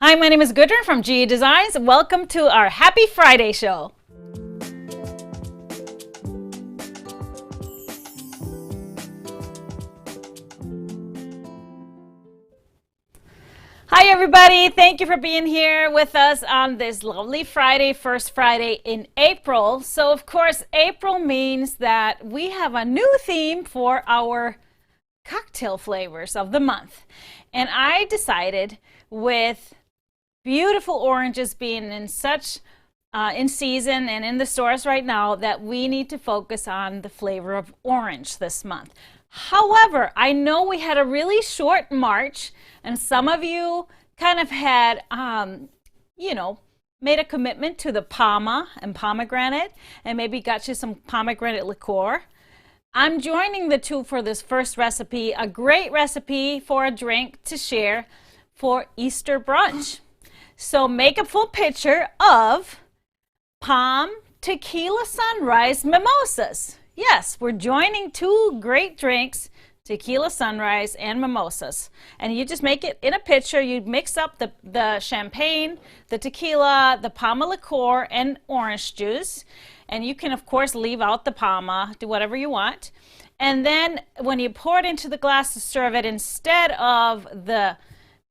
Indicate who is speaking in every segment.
Speaker 1: Hi, my name is Gudrun from GE Designs. Welcome to our Happy Friday show. Hi everybody, thank you for being here with us on this lovely Friday, first Friday in April. So of course, April means that we have a new theme for our cocktail flavors of the month. And I decided, with beautiful oranges being in such in season and in the stores right now, that we need to focus on the flavor of orange this month. However, I know we had a really short March, and some of you kind of had, made a commitment to the Palma and pomegranate, and maybe got you some pomegranate liqueur. I'm joining the two for this first recipe, a great recipe for a drink to share for Easter brunch. So make a full picture of Palm Tequila Sunrise Mimosas. Yes, we're joining two great drinks, Tequila Sunrise and Mimosas. And you just make it in a pitcher. You mix up the champagne, the tequila, the Palma liqueur, and orange juice. And you can, of course, leave out the Palma, do whatever you want. And then when you pour it into the glass to serve it, instead of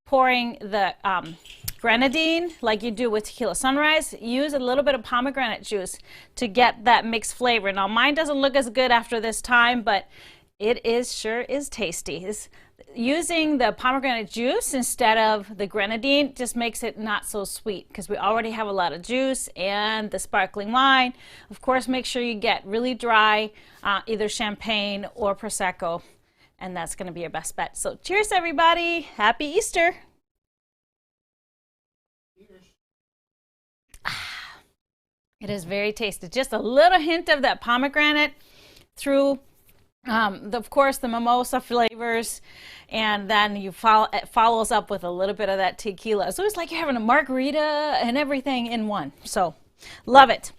Speaker 1: pouring the grenadine like you do with Tequila Sunrise, use a little bit of pomegranate juice to get that mixed flavor. Now mine doesn't look as good after this time, but it sure is tasty. Using the pomegranate juice instead of the grenadine just makes it not so sweet, because we already have a lot of juice and the sparkling wine. Of course, make sure you get really dry, either champagne or Prosecco, and that's going to be your best bet. So cheers everybody, happy Easter. It is very tasty. Just a little hint of that pomegranate through, of course, the mimosa flavors, and then it follows up with a little bit of that tequila. So it's like you're having a margarita and everything in one. So love it.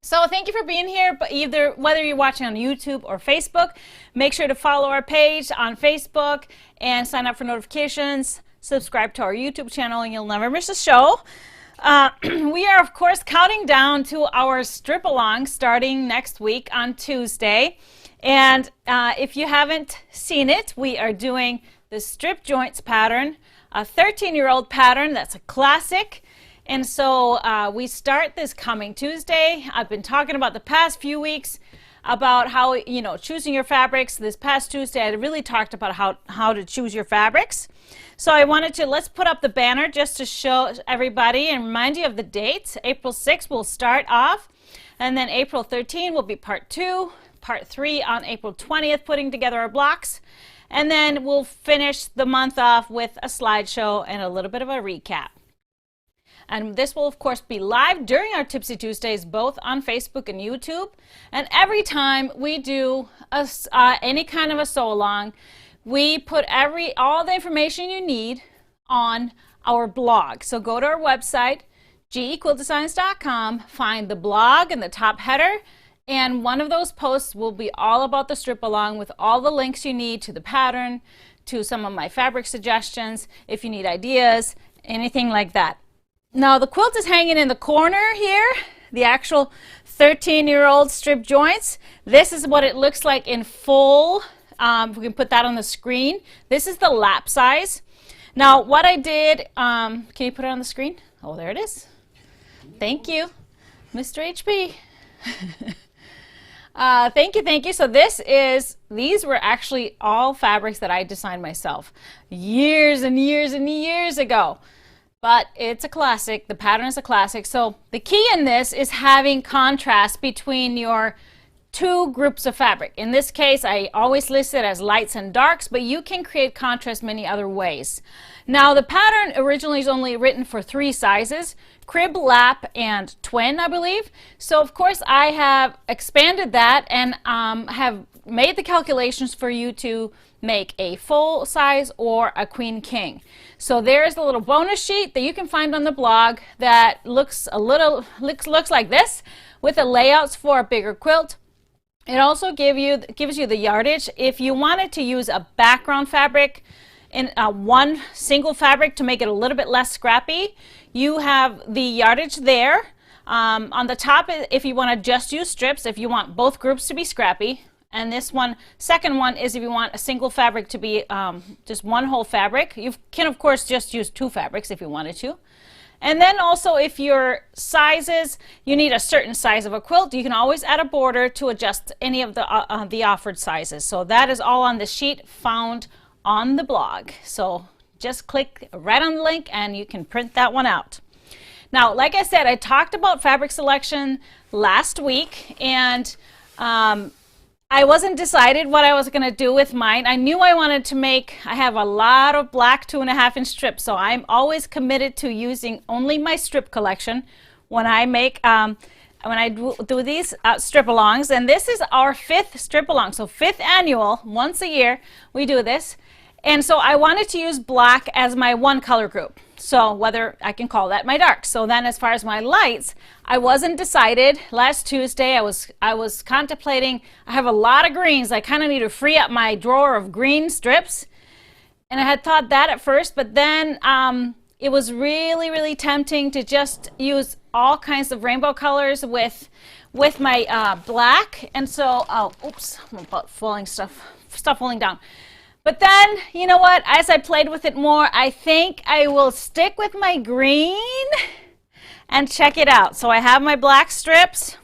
Speaker 1: So thank you for being here. But whether you're watching on YouTube or Facebook, make sure to follow our page on Facebook and sign up for notifications. Subscribe to our YouTube channel, and you'll never miss a show. We are, of course, counting down to our strip along starting next week on Tuesday. And if you haven't seen it, we are doing the strip joints pattern, a 13-year-old pattern that's a classic. And so we start this coming Tuesday. I've been talking about the past few weeks about how, choosing your fabrics. This past Tuesday, I really talked about how to choose your fabrics. So I wanted to, let's put up the banner just to show everybody and remind you of the dates. April 6th will start off, and then April 13th will be part 2, part 3 on April 20th, putting together our blocks. And then we'll finish the month off with a slideshow and a little bit of a recap. And this will, of course, be live during our Tipsy Tuesdays, both on Facebook and YouTube. And every time we do any kind of a sew-along, we put all the information you need on our blog. So go to our website, gequiltdesigns.com, find the blog in the top header, and one of those posts will be all about the strip along with all the links you need to the pattern, to some of my fabric suggestions, if you need ideas, anything like that. Now the quilt is hanging in the corner here, the actual 13-year-old strip joints. This is what it looks like in full. We can put that on the screen. This is the lap size. Now what I did, can you put it on the screen? Oh, there it is. Thank you, Mr. HP. Thank you. So these were actually all fabrics that I designed myself years and years and years ago. But it's a classic. The pattern is a classic. So the key in this is having contrast between your two groups of fabric. In this case, I always list it as lights and darks, but you can create contrast many other ways. Now the pattern originally is only written for 3 sizes, crib, lap, and twin, I believe. So of course I have expanded that and have made the calculations for you to make a full size or a queen king. So there's a little bonus sheet that you can find on the blog that looks like this, with the layouts for a bigger quilt. It also gives you the yardage. If you wanted to use a background fabric, in one single fabric to make it a little bit less scrappy. You have the yardage there. On the top, if you want to just use strips, if you want both groups to be scrappy. And this one, second one, is if you want a single fabric to be just one whole fabric. You can, of course, just use 2 fabrics if you wanted to. And then also, if your sizes, you need a certain size of a quilt, you can always add a border to adjust any of the offered sizes. So that is all on the sheet found on the blog. So just click right on the link and you can print that one out. Now, like I said, I talked about fabric selection last week, and I wasn't decided what I was going to do with mine. I knew I wanted to make, I have a lot of black 2.5-inch strips, so I'm always committed to using only my strip collection when I make, when I do these strip-alongs. And this is our 5th strip-along, so 5th annual, once a year we do this. And so I wanted to use black as my one color group. So whether I can call that my dark. So then as far as my lights, I wasn't decided. Last Tuesday I was contemplating. I have a lot of greens. I kind of need to free up my drawer of green strips. And I had thought that at first, but then it was really tempting to just use all kinds of rainbow colors with my black. And so, oh, oops, I'm about falling stuff falling down. But then, you know what, as I played with it more, I think I will stick with my green and check it out. So I have my black strips,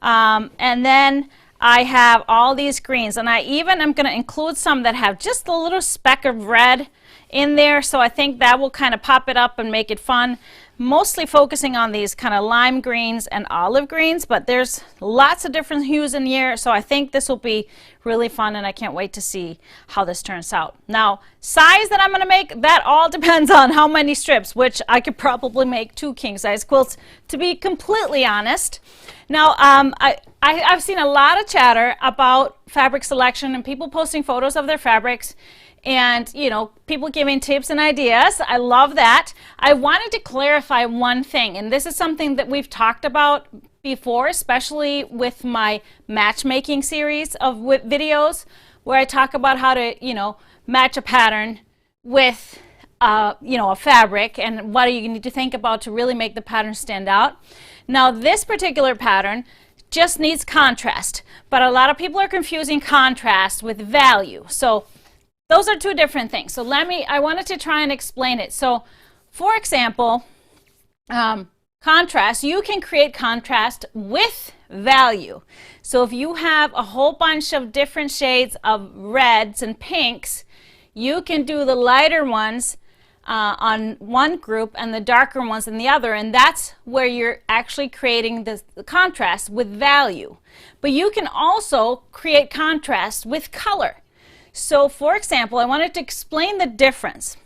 Speaker 1: and then I have all these greens. And I even am going to include some that have just a little speck of red in there. So I think that will kind of pop it up and make it fun. Mostly focusing on these kind of lime greens and olive greens, but there's lots of different hues in here, so I think this will be really fun, and I can't wait to see how this turns out. Now, size that I'm going to make, that all depends on how many strips, which I could probably make 2 king-size quilts, to be completely honest. Now, I've seen a lot of chatter about fabric selection and people posting photos of their fabrics, and, you know, people giving tips and ideas. I love that. I wanted to clarify one thing, and this is something that we've talked about before, especially with my matchmaking series of videos, where I talk about how to, you know, match a pattern with, you know, a fabric, and what do you need to think about to really make the pattern stand out. Now, this particular pattern just needs contrast, but a lot of people are confusing contrast with value. So those are 2 different things. So I wanted to try and explain it. So for example, contrast, you can create contrast with value. So if you have a whole bunch of different shades of reds and pinks, you can do the lighter ones on one group and the darker ones in the other, and that's where you're actually creating the contrast with value. But you can also create contrast with color. So for example, I wanted to explain the difference,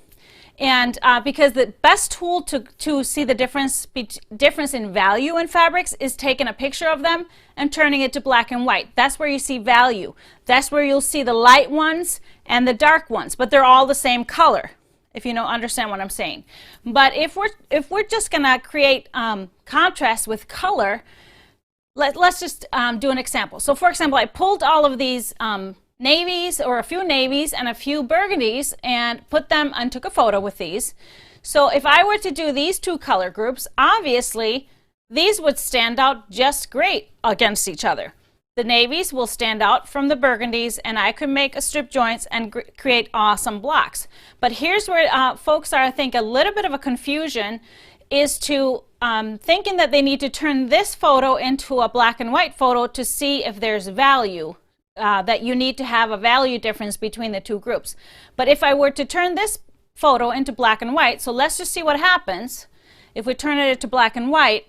Speaker 1: and because the best tool to see the difference in value in fabrics is taking a picture of them and turning it to black and white. That's where you see value. That's where you'll see the light ones and the dark ones, but they're all the same color, if you understand what I'm saying. But if we're just gonna create contrast with color, let's just do an example. So for example, I pulled all of these navies, or a few navies and a few burgundies, and put them and took a photo with these. So if I were to do these 2 color groups, obviously these would stand out just great against each other. The navies will stand out from the burgundies, and I could make a strip joints and create awesome blocks. But here's where folks are, I think, a little bit of a confusion, is to thinking that they need to turn this photo into a black and white photo to see if there's value. That you need to have a value difference between the 2 groups. But if I were to turn this photo into black and white, so let's just see what happens. If we turn it into black and white,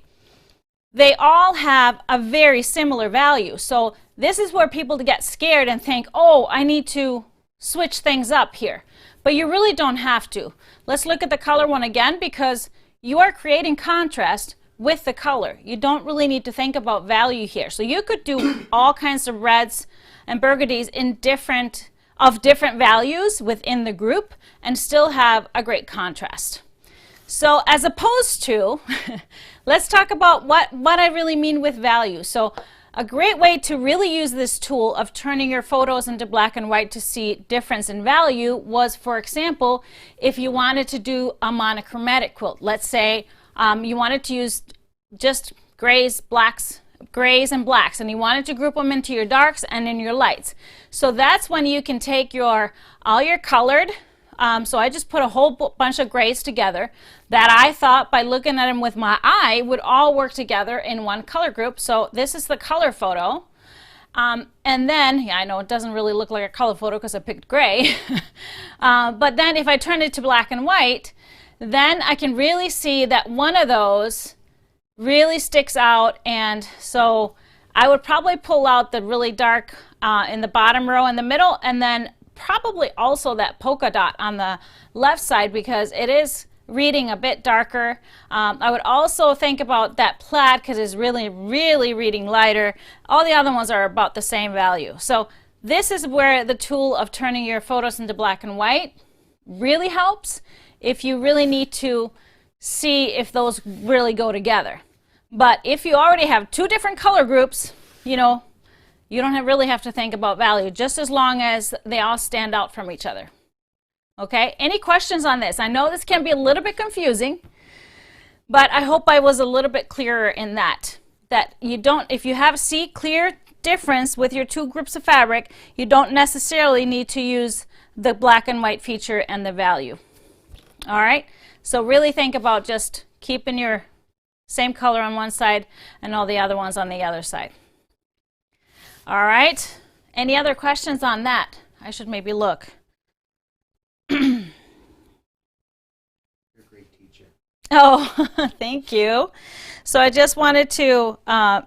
Speaker 1: they all have a very similar value. So this is where people get scared and think, oh, I need to switch things up here. But you really don't have to. Let's look at the color one again, because you are creating contrast with the color. You don't really need to think about value here. So you could do all kinds of reds and burgundies in different values within the group and still have a great contrast. So as opposed to, let's talk about what I really mean with value. So A great way to really use this tool of turning your photos into black and white to see difference in value was, for example, if you wanted to do a monochromatic quilt. Let's say you wanted to use just grays, blacks, grays and blacks, and you wanted to group them into your darks and in your lights. So that's when you can take all your colored, so I just put a whole bunch of grays together that I thought by looking at them with my eye would all work together in one color group. So this is the color photo. And then, yeah, I know it doesn't really look like a color photo because I picked gray. But then if I turn it to black and white, then I can really see that one of those really sticks out. And so I would probably pull out the really dark in the bottom row in the middle, and then probably also that polka dot on the left side because it is reading a bit darker. I would also think about that plaid because it's really reading lighter. All the other ones are about the same value. So this is where the tool of turning your photos into black and white really helps if you really need to see if those really go together. But if you already have two different color groups, you know, you don't really have to think about value, just as long as they all stand out from each other. Okay, any questions on this? I know this can be a little bit confusing, but I hope I was a little bit clearer in that you don't, if you see clear difference with your two groups of fabric, you don't necessarily need to use the black and white feature and the value. All right, so really think about just keeping your same color on one side and all the other ones on the other side. All right, any other questions on that? I should maybe look.
Speaker 2: You're a great teacher.
Speaker 1: Oh, thank you. So I just wanted to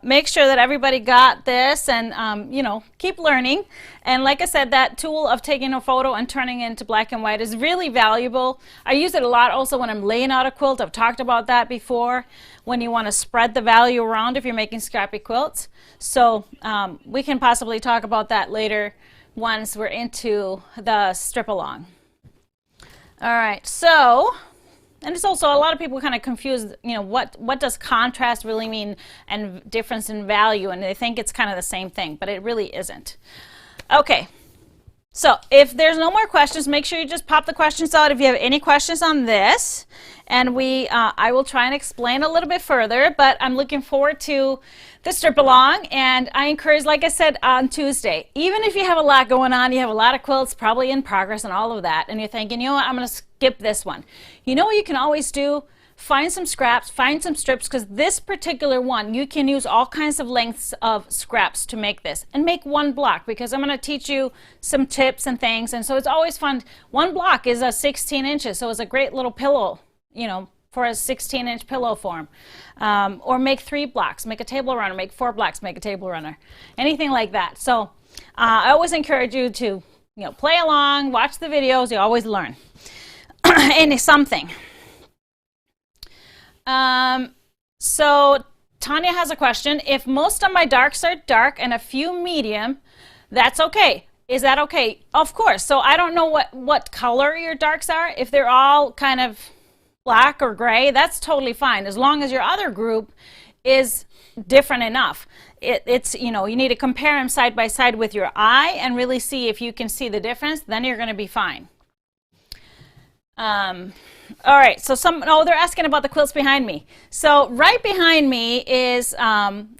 Speaker 1: make sure that everybody got this and, you know, keep learning. And like I said, that tool of taking a photo and turning it into black and white is really valuable. I use it a lot also when I'm laying out a quilt. I've talked about that before, when you want to spread the value around if you're making scrappy quilts. So we can possibly talk about that later once we're into the strip along. All right, so, and it's also a lot of people kind of confused, you know, what does contrast really mean and difference in value, and they think it's kind of the same thing, but it really isn't. Okay, so if there's no more questions, make sure you just pop the questions out if you have any questions on this, and I will try and explain a little bit further, but I'm looking forward to the strip along, and I encourage, like I said, on Tuesday, even if you have a lot going on, you have a lot of quilts probably in progress and all of that, and you're thinking, you know what, I'm going to skip this one. You know what you can always do? Find some scraps, find some strips, because this particular one, you can use all kinds of lengths of scraps to make this, and make one block, because I'm going to teach you some tips and things, and so it's always fun. One block is 16 inches, so it's a great little pillow, you know, for a 16-inch pillow form. Or make 3 blocks, make a table runner, make 4 blocks, make a table runner, anything like that. So I always encourage you to, you know, play along, watch the videos, you always learn and something. So Tanya has a question. If most of my darks are dark and a few medium, that's okay. Is that okay? Of course. So I don't know what color your darks are. If they're all kind of black or gray, that's totally fine, as long as your other group is different enough. It's, you know, you need to compare them side by side with your eye and really see if you can see the difference, then you're going to be fine. All right, so they're asking about the quilts behind me. So right behind me is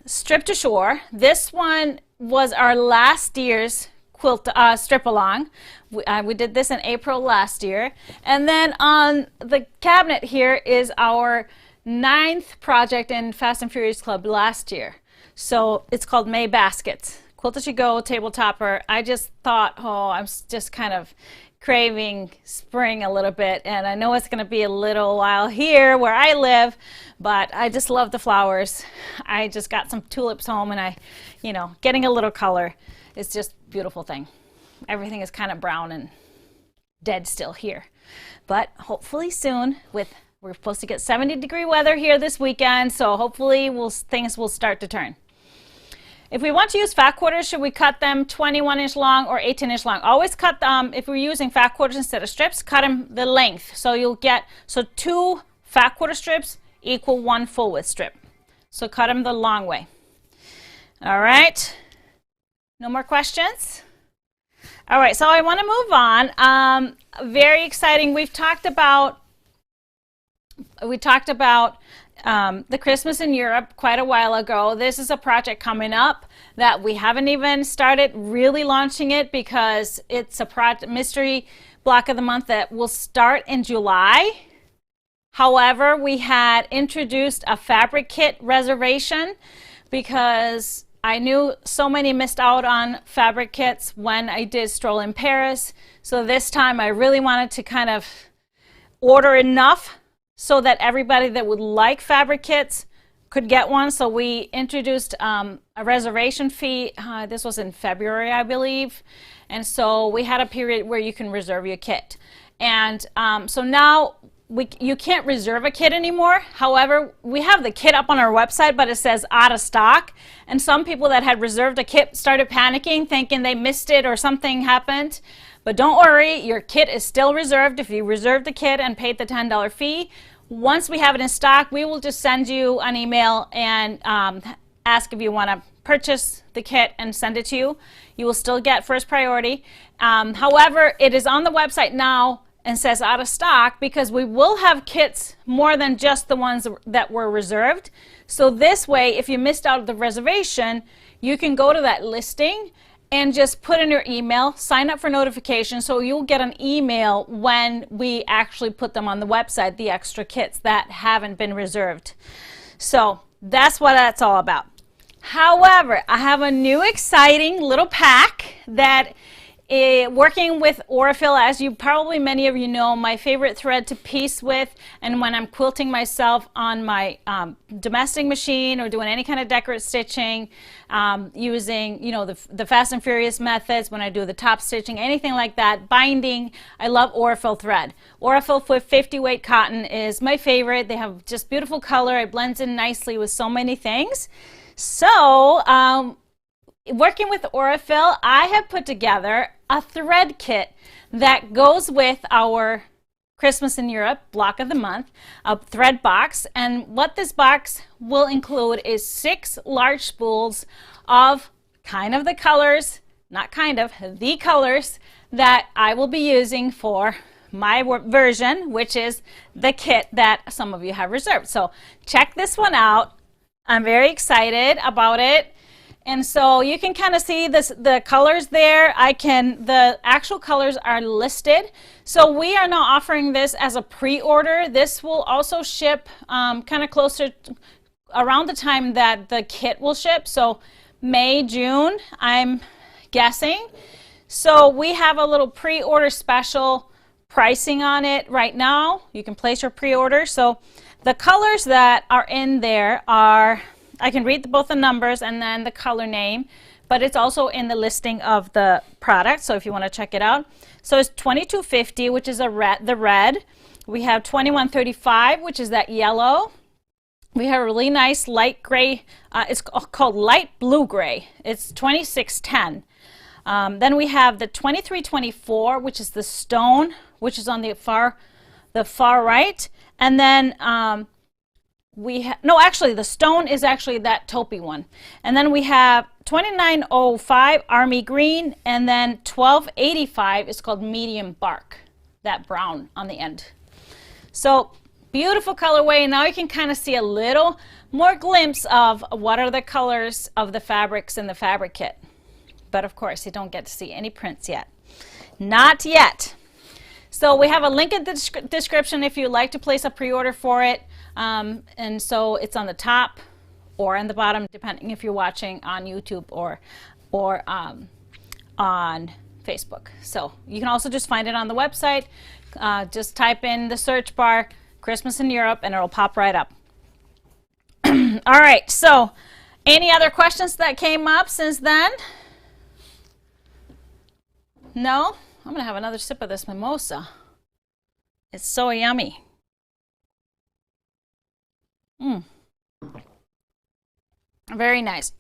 Speaker 1: Strip to Shore. This one was our last year's quilt strip along. We did this in April last year. And then on the cabinet here is our 9th project in Fast and Furious Club last year. So it's called May Baskets. Quilt as you go, table topper. I just thought, oh, I'm just kind of craving spring a little bit, and I know it's going to be a little while here where I live, but I just love the flowers. I just got some tulips home, and you know, getting a little color is just a beautiful thing. Everything is kind of brown and dead still here, but hopefully soon. We're supposed to get 70-degree weather here this weekend, so hopefully things will start to turn. If we want to use fat quarters, should we cut them 21-inch long or 18-inch long? Always cut them, if we're using fat quarters instead of strips, cut them the length. So you'll get, 2 fat quarter strips equal 1 full width strip. So cut them the long way. All right. No more questions? All right, so I want to move on. Very exciting. We talked about the Christmas in Europe quite a while ago. This is a project coming up that we haven't even started really launching it because it's a mystery block of the month that will start in July. However, we had introduced a fabric kit reservation because I knew so many missed out on fabric kits when I did Stroll in Paris. So this time I really wanted to kind of order enough so that everybody that would like fabric kits could get one. So we introduced a reservation fee. This was in February, I believe. And so we had a period where you can reserve your kit. And so now you can't reserve a kit anymore. However, we have the kit up on our website, but it says out of stock. And some people that had reserved a kit started panicking, thinking they missed it or something happened. But don't worry, your kit is still reserved if you reserved the kit and paid the $10 fee. Once we have it in stock, we will just send you an email and ask if you want to purchase the kit and send it to you. You will still get first priority. However, it is on the website now and says out of stock because we will have kits more than just the ones that were reserved. So this way, if you missed out of the reservation, you can go to that listing and just put in your email, sign up for notifications, so you'll get an email when we actually put them on the website, the extra kits that haven't been reserved. So that's what that's all about. However, I have a new exciting little pack that working with Aurifil, as you probably many of you know, my favorite thread to piece with, and when I'm quilting myself on my domestic machine or doing any kind of decorate stitching, using the Fast and Furious methods, when I do the top stitching, anything like that, binding, I love Aurifil thread. Aurifil 50 weight cotton is my favorite. They have just beautiful color. It blends in nicely with so many things. So working with Aurifil, I have put together a thread kit that goes with our Christmas in Europe block of the month, a thread box. And what this box will include is 6 large spools of the colors that I will be using for my version, which is the kit that some of you have reserved. So check this one out. I'm very excited about it. And so you can kind of see the colors there. The actual colors are listed. So we are now offering this as a pre-order. This will also ship kind of closer around the time that the kit will ship. So May, June, I'm guessing. So we have a little pre-order special pricing on it right now. You can place your pre-order. So the colors that are in there are, I can read both the numbers and then the color name, but it's also in the listing of the product, so if you want to check it out. So it's 2250, which is the red. We have 2135, which is that yellow. We have a really nice light gray. It's called light blue gray. It's 2610. Then we have the 2324, which is the stone, which is on the far right. And then actually the stone is actually that taupey one. And then we have 2905 army green, and then 1285 is called medium bark, that brown on the end. So beautiful colorway. Now you can kind of see a little more glimpse of what are the colors of the fabrics in the fabric kit. But of course you don't get to see any prints yet. Not yet. So we have a link in the description if you'd like to place a pre-order for it. And so it's on the top or on the bottom, depending if you're watching on YouTube or on Facebook. So you can also just find it on the website. Just type in the search bar, Christmas in Europe, and it'll pop right up. All right, so any other questions that came up since then? No? I'm going to have another sip of this mimosa. It's so yummy. Very nice.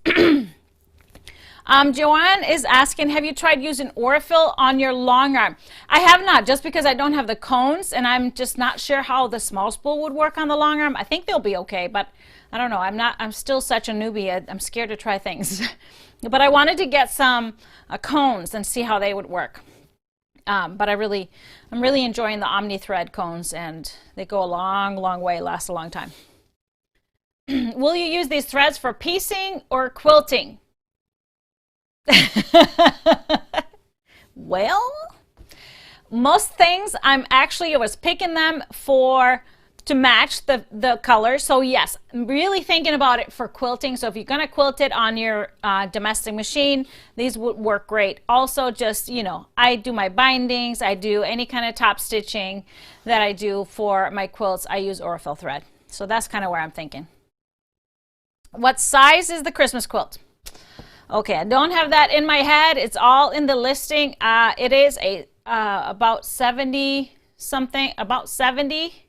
Speaker 1: Joanne is asking, have you tried using Aurifil on your long arm? I have not, just because I don't have the cones, and I'm just not sure how the small spool would work on the long arm. I think they'll be okay, but I don't know. I'm still such a newbie. I'm scared to try things. But I wanted to get some cones and see how they would work. But I'm really enjoying the Omni Thread cones, and they go a long way, last a long time. Will you use these threads for piecing or quilting? Well, most things I was picking them to match the color. So yes, I'm really thinking about it for quilting. So if you're going to quilt it on your domestic machine, these would work great. Also, just, I do my bindings, I do any kind of top stitching that I do for my quilts, I use Aurifil thread. So that's kind of where I'm thinking. What size is the Christmas quilt? Okay, I don't have that in my head. It's all in the listing. It is about 70 something, about 70,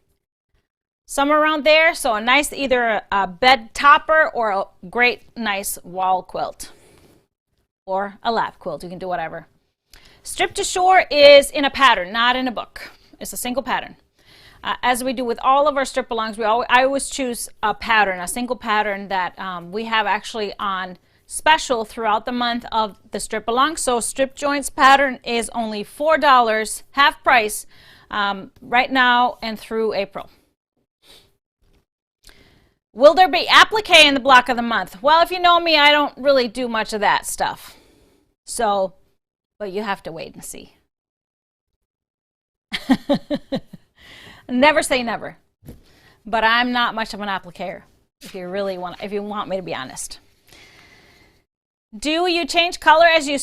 Speaker 1: somewhere around there. So a nice, either a bed topper or a great nice wall quilt or a lap quilt. You can do whatever. Strip to Shore is in a pattern, not in a book. It's a single pattern. As we do with all of our strip alongs, I always choose a pattern, a single pattern that we have actually on special throughout the month of the strip along. So strip joints pattern is only $4, half price, right now and through April. Will there be applique in the block of the month? Well, if you know me, I don't really do much of that stuff. So, but you have to wait and see. Never say never. But I'm not much of an appliquer, if you want me to be honest. Do you change color as you,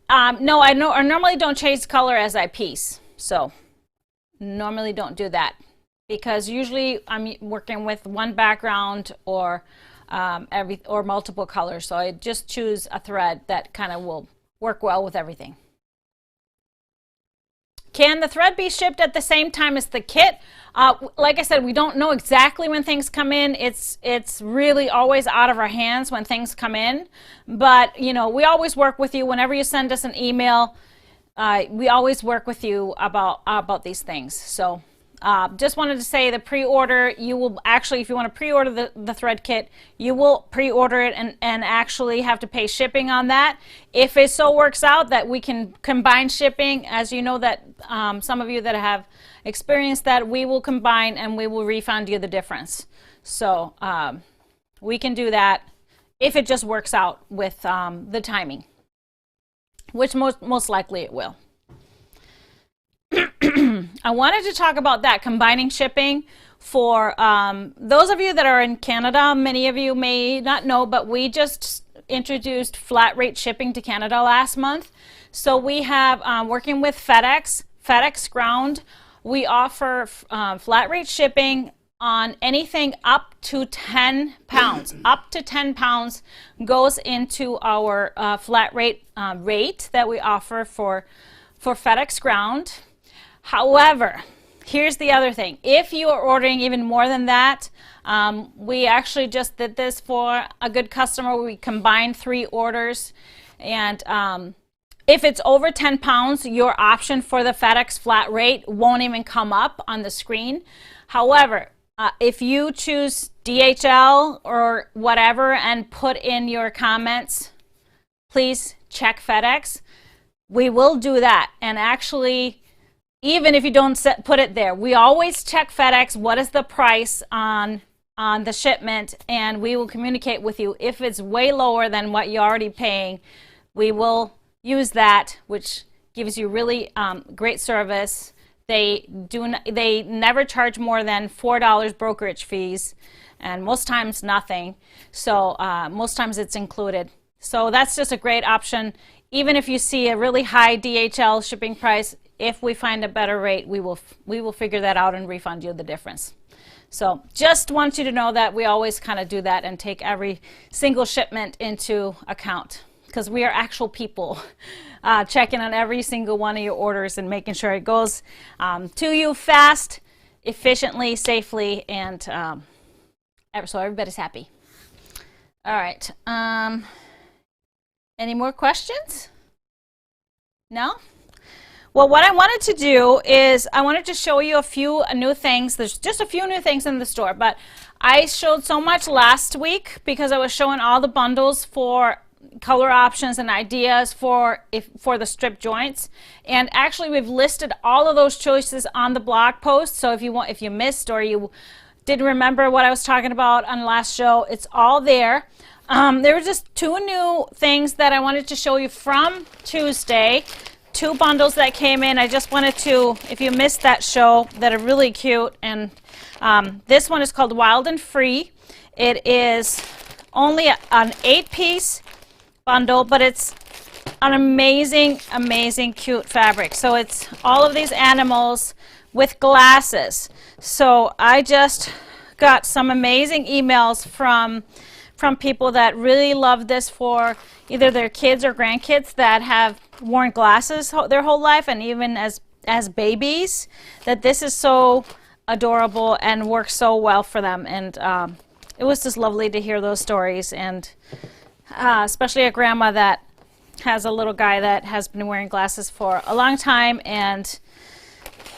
Speaker 1: no, I normally don't change color as I piece. So normally don't do that, because usually I'm working with one background or multiple colors. So I just choose a thread that kind of will work well with everything. Can the thread be shipped at the same time as the kit? Like I said, we don't know exactly when things come in. It's really always out of our hands when things come in. But, we always work with you. Whenever you send us an email, we always work with you about these things. So just wanted to say the pre-order, you will actually, if you want to pre-order the thread kit, you will pre-order it and actually have to pay shipping on that. If it so works out that we can combine shipping, as you know that some of you that have experienced that, we will combine and we will refund you the difference. So we can do that if it just works out with the timing, which most likely it will. I wanted to talk about that, combining shipping. For those of you that are in Canada, many of you may not know, but we just introduced flat rate shipping to Canada last month. So we have, working with FedEx Ground, we offer flat rate shipping on anything up to 10 pounds. Up to 10 pounds goes into our flat rate rate that we offer for FedEx Ground. However, here's the other thing. If you are ordering even more than that, we actually just did this for a good customer. We combined 3 orders. And if it's over 10 pounds, your option for the FedEx flat rate won't even come up on the screen. However, if you choose DHL or whatever and put in your comments, please check FedEx. We will do that. And actually, even if you don't put it there, we always check FedEx. What is the price on the shipment? And we will communicate with you. If it's way lower than what you're already paying, we will use that, which gives you really great service. They never charge more than $4 brokerage fees, and most times nothing. So most times it's included. So that's just a great option. Even if you see a really high DHL shipping price, if we find a better rate, we will figure that out and refund you the difference. So just want you to know that we always kind of do that and take every single shipment into account, because we are actual people checking on every single one of your orders and making sure it goes to you fast, efficiently, safely, and so everybody's happy. All right. Any more questions? No? Well, what I wanted to do is I wanted to show you a few new things. There's just a few new things in the store, but I showed so much last week because I was showing all the bundles for color options and ideas for the strip joints. And actually we've listed all of those choices on the blog post. So if you missed or you didn't remember what I was talking about on the last show, it's all there. There were just two new things that I wanted to show you from Tuesday. Two bundles that came in. I just wanted to, if you missed that show, that are really cute. And this one is called Wild and Free. It is only an 8-piece bundle, but it's an amazing, amazing cute fabric. So it's all of these animals with glasses. So I just got some amazing emails from people that really love this for either their kids or grandkids that have worn glasses their whole life, and even as babies, that this is so adorable and works so well for them. And it was just lovely to hear those stories, and especially a grandma that has a little guy that has been wearing glasses for a long time, and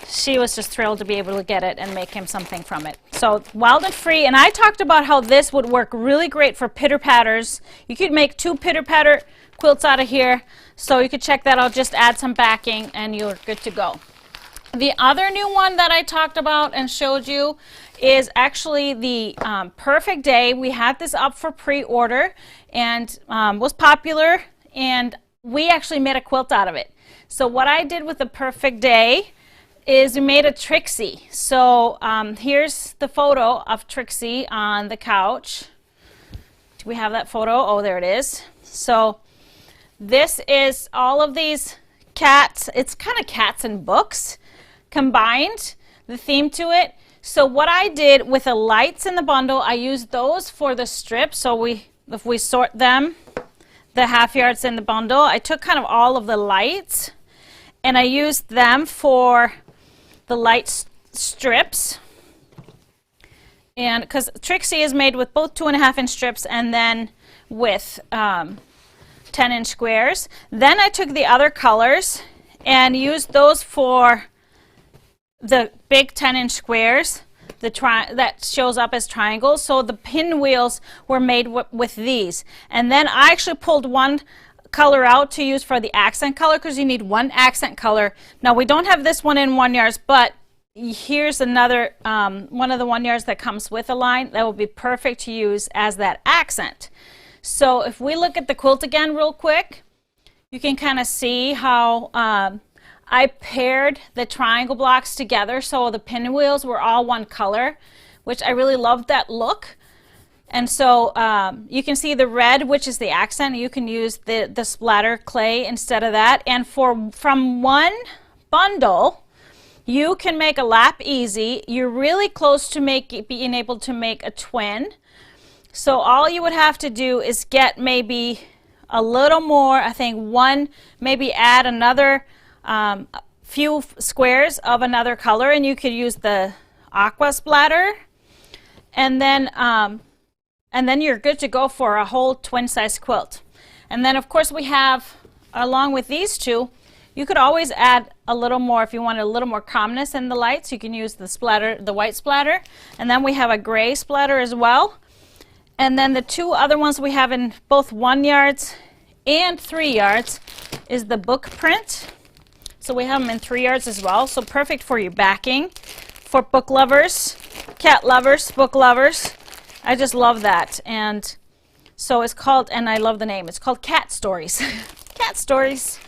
Speaker 1: she was just thrilled to be able to get it and make him something from it. So Wild and Free, and I talked about how this would work really great for pitter-patters. You could make 2 pitter-patter quilts out of here, so you could check that out. Just add some backing and you're good to go. The other new one that I talked about and showed you is actually the Perfect Day. We had this up for pre-order and was popular, and we actually made a quilt out of it. So what I did with the Perfect Day is we made a Trixie. So here's the photo of Trixie on the couch. Do we have that photo? Oh, there it is. So this is all of these cats. It's kind of cats and books combined, the theme to it. So what I did with the lights in the bundle, I used those for the strips. So if we sort them, the half yards in the bundle, I took kind of all of the lights and I used them for the light strips. And because Trixie is made with both 2.5-inch strips and then with 10-inch squares. Then I took the other colors and used those for the big 10-inch squares that shows up as triangles. So the pinwheels were made with these. And then I actually pulled one color out to use for the accent color, because you need one accent color. Now we don't have this one in 1 yards, but here's another one of the 1 yards that comes with a line that will be perfect to use as that accent. So if we look at the quilt again real quick, you can kind of see how I paired the triangle blocks together so the pinwheels were all one color, which I really loved that look. And so you can see the red, which is the accent. You can use the splatter clay instead of that. And from one bundle, you can make a lap easy. You're really close to being able to make a twin. So all you would have to do is get maybe a little more, I think one, maybe add another few squares of another color, and you could use the aqua splatter, and then you're good to go for a whole twin size quilt. And then of course we have, along with these two, you could always add a little more if you wanted a little more calmness in the lights. You can use the splatter, the white splatter, and then we have a gray splatter as well. And then the two other ones we have in both 1 yards and 3 yards is the book print. So we have them in 3 yards as well. So perfect for your backing, for book lovers, cat lovers, book lovers. I just love that. And so it's called, and I love the name, it's called Cat Stories. Cat Stories.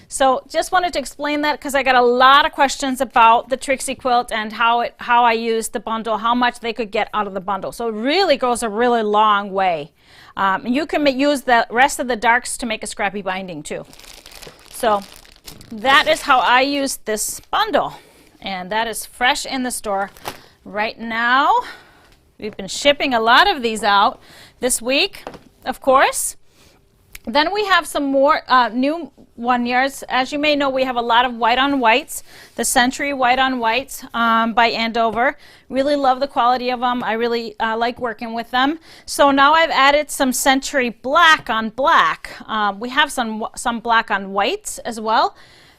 Speaker 1: So just wanted to explain that because I got a lot of questions about the Trixie quilt and how I used the bundle, how much they could get out of the bundle. So it really goes a really long way. You can use the rest of the darks to make a scrappy binding too. So that is how I used this bundle, and that is fresh in the store right now. We've been shipping a lot of these out this week, of course. Then we have some more new 1-yards. As you may know, we have a lot of white on whites, the Century white on whites by Andover. Really love the quality of them. I really like working with them. So now I've added some Century black on black. We have some black on whites as well,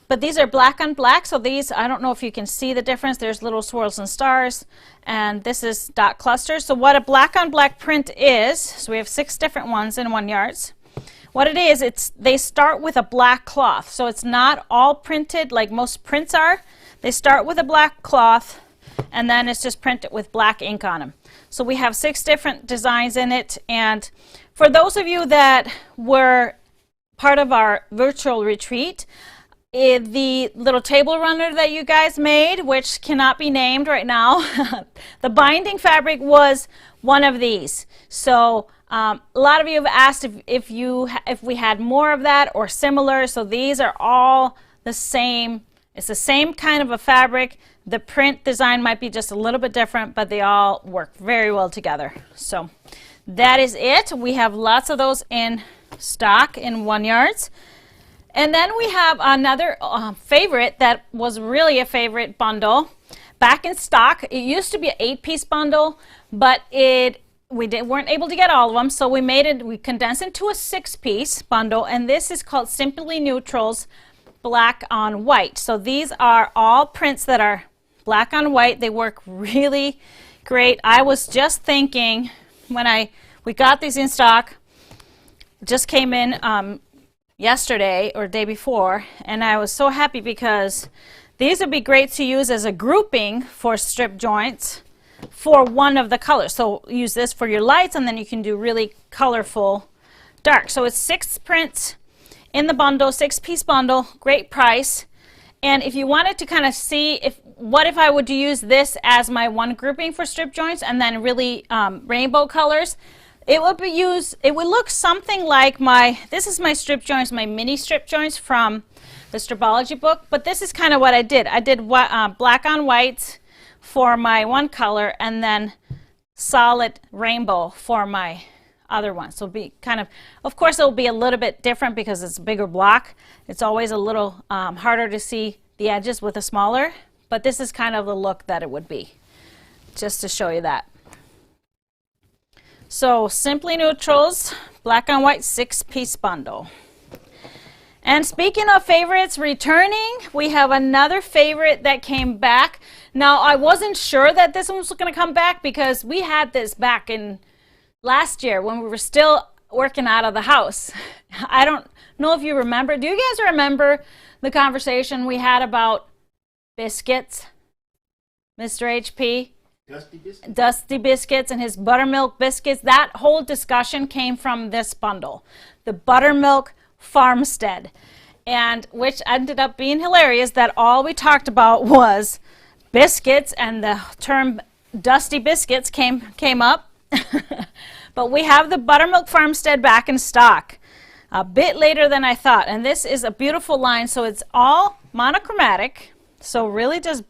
Speaker 1: but these are black on black. So these, I don't know if you can see the difference. There's little swirls and stars, and this is dot clusters. So what a black on black print is, so we have 6 different ones in 1-yards. What it is, they start with a black cloth. So it's not all printed like most prints are. They start with a black cloth, and then it's just printed with black ink on them. So we have 6 different designs in it. And for those of you that were part of our virtual retreat, the little table runner that you guys made, which cannot be named right now, the binding fabric was one of these. So a lot of you have asked if we had more of that or similar. So these are all the same. It's the same kind of a fabric. The print design might be just a little bit different, but they all work very well together. So that is it. We have lots of those in stock in 1-yards. And then we have another favorite that was really a favorite bundle back in stock. It used to be an 8-piece bundle, but we weren't able to get all of them, so we condensed it into a 6-piece bundle, and this is called Simply Neutrals black on white. So these are all prints that are black on white. They work really great. I was just thinking when we got these in stock, just came in yesterday or day before, and I was so happy because these would be great to use as a grouping for strip joints for one of the colors. So use this for your lights, and then you can do really colorful dark. So it's 6 prints in the bundle, 6-piece bundle, great price. And if you wanted to kind of see what if I would use this as my one grouping for strip joints and then really rainbow colors, it would look something like this is my strip joints, my mini strip joints from the Stripology book, but this is kind of what I did. I did black on white for my one color, and then solid rainbow for my other one. So be of course it'll be a little bit different because it's a bigger block. It's always a little harder to see the edges with a smaller, but this is kind of the look that it would be, just to show you that. So Simply Neutrals black on white 6-piece bundle. And speaking of favorites returning, we have another favorite that came back. Now, I wasn't sure that this one was going to come back because we had this back in last year when we were still working out of the house. I don't know if you remember. Do you guys remember the conversation we had about biscuits, Mr. HP? Dusty Biscuits and his Buttermilk biscuits. That whole discussion came from this bundle, the Buttermilk Farmstead, and which ended up being hilarious that all we talked about was biscuits, and the term Dusty Biscuits came up. But we have the Buttermilk Farmstead back in stock a bit later than I thought, and this is a beautiful line. So it's all monochromatic, so really just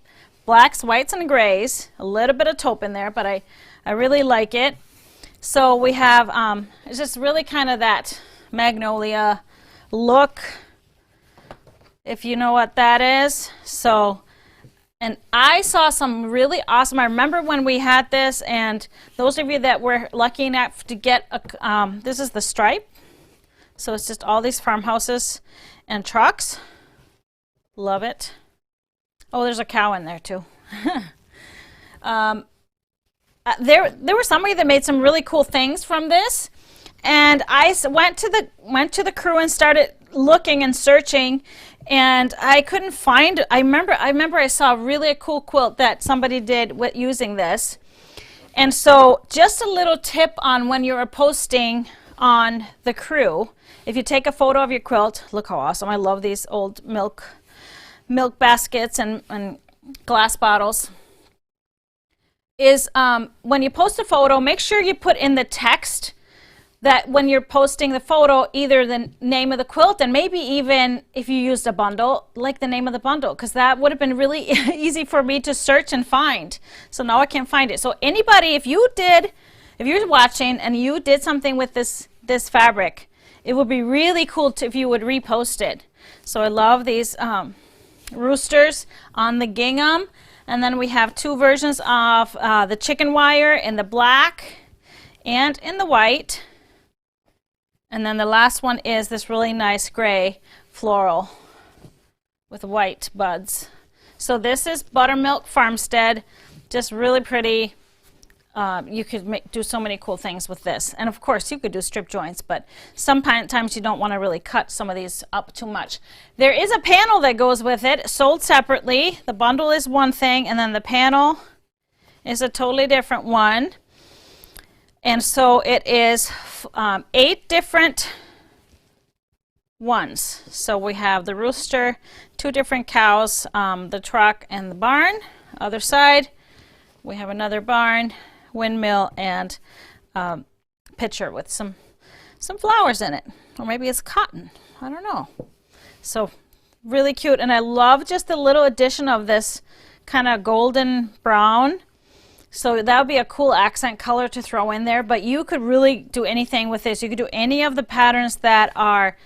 Speaker 1: blacks, whites, and grays, a little bit of taupe in there, but I really like it. So we have it's just really kind of that magnolia look, if you know what that is. So, and I saw some really awesome, I remember when we had this, and those of you that were lucky enough to get this is the stripe. So it's just all these farmhouses and trucks. Love it. Oh, there's a cow in there too. There was somebody that made some really cool things from this, and I went to the crew and started looking and searching, and I couldn't find. I remember I saw really a cool quilt that somebody did with using this, and so just a little tip on when you're posting on the crew. If you take a photo of your quilt, look how awesome! I love these old milk baskets and glass bottles. Is when you post a photo, make sure you put in the text that when you're posting the photo, either the name of the quilt, and maybe even if you used a bundle, like the name of the bundle, because that would have been really easy for me to search and find. So now I can't find it. So anybody, if you're watching and you did something with this fabric, it would be really cool if you would repost it. So I love these roosters on the gingham. And then we have two versions of the chicken wire in the black and in the white. And then the last one is this really nice gray floral with white buds. So this is Buttermilk Farmstead, just really pretty. You could do so many cool things with this. And of course you could do strip joints, but sometimes you don't want to really cut some of these up too much. There is a panel that goes with it, sold separately. The bundle is one thing, and then the panel is a totally different one. And so it is 8 different ones. So we have the rooster, 2 different cows, the truck and the barn. Other side, we have another barn, windmill, and pitcher with some flowers in it. Or maybe it's cotton. I don't know. So really cute. And I love just the little addition of this kind of golden brown. So that would be a cool accent color to throw in there, but you could really do anything with this. You could do any of the patterns that are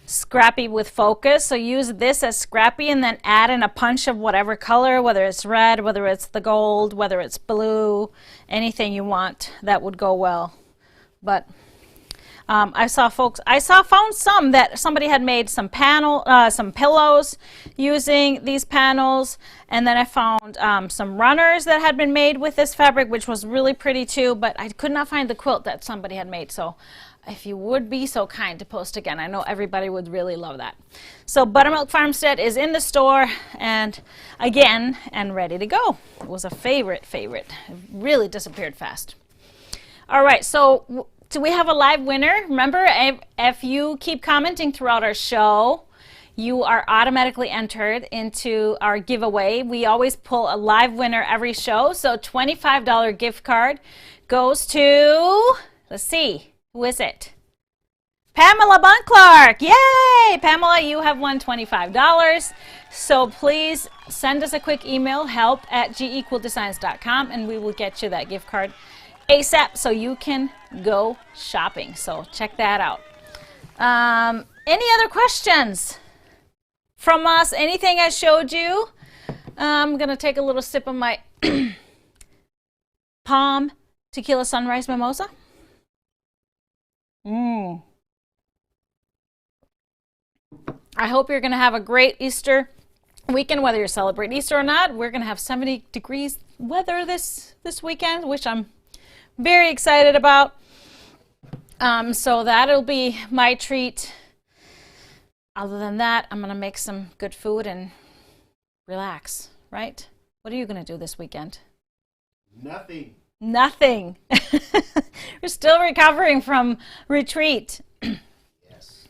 Speaker 1: scrappy with focus. So use this as scrappy and then add in a punch of whatever color, whether it's red, whether it's the gold, whether it's blue, anything you want that would go well. But I found some that somebody had made some pillows using these panels, and then I found some runners that had been made with this fabric, which was really pretty too, but I could not find the quilt that somebody had made. So if you would be so kind to post again, I know everybody would really love that. So Buttermilk Farmstead is in the store and again and ready to go. It was a favorite. It really disappeared fast. All right, so do we have a live winner? Remember, if you keep commenting throughout our show, you are automatically entered into our giveaway. We always pull a live winner every show. So $25 gift card goes to, let's see, who is it? Pamela Bunclark. Yay! Pamela, you have won $25. So please send us a quick email, help@gequiltdesigns.com, and we will get you that gift card ASAP so you can go shopping. So check that out. Any other questions from us? Anything I showed you? I'm going to take a little sip of my Palm Tequila Sunrise Mimosa. I hope you're going to have a great Easter weekend, whether you're celebrating Easter or not. We're going to have 70 degrees weather this weekend, which I'm very excited about. So that'll be my treat. Other than that, I'm going to make some good food and relax, right? What are you going to do this weekend?
Speaker 2: Nothing.
Speaker 1: Nothing. We're still recovering from retreat.
Speaker 2: Yes.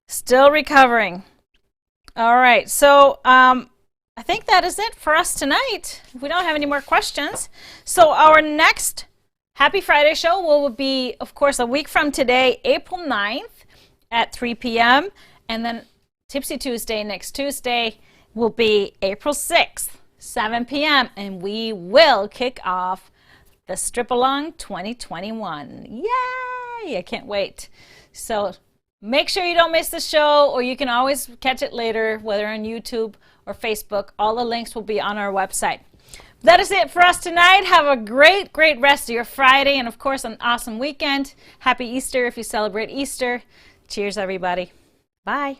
Speaker 1: Still recovering. All right. So I think that is it for us tonight. We don't have any more questions. So our next Happy Friday show will be, of course, a week from today, April 9th at 3 p.m. And then Tipsy Tuesday next Tuesday will be April 6th, 7 p.m. And we will kick off the Strip Along 2021. Yay! I can't wait. So make sure you don't miss the show, or you can always catch it later, whether on YouTube or Facebook. All the links will be on our website. That is it for us tonight. Have a great, great rest of your Friday, and of course, an awesome weekend. Happy Easter if you celebrate Easter. Cheers, everybody. Bye.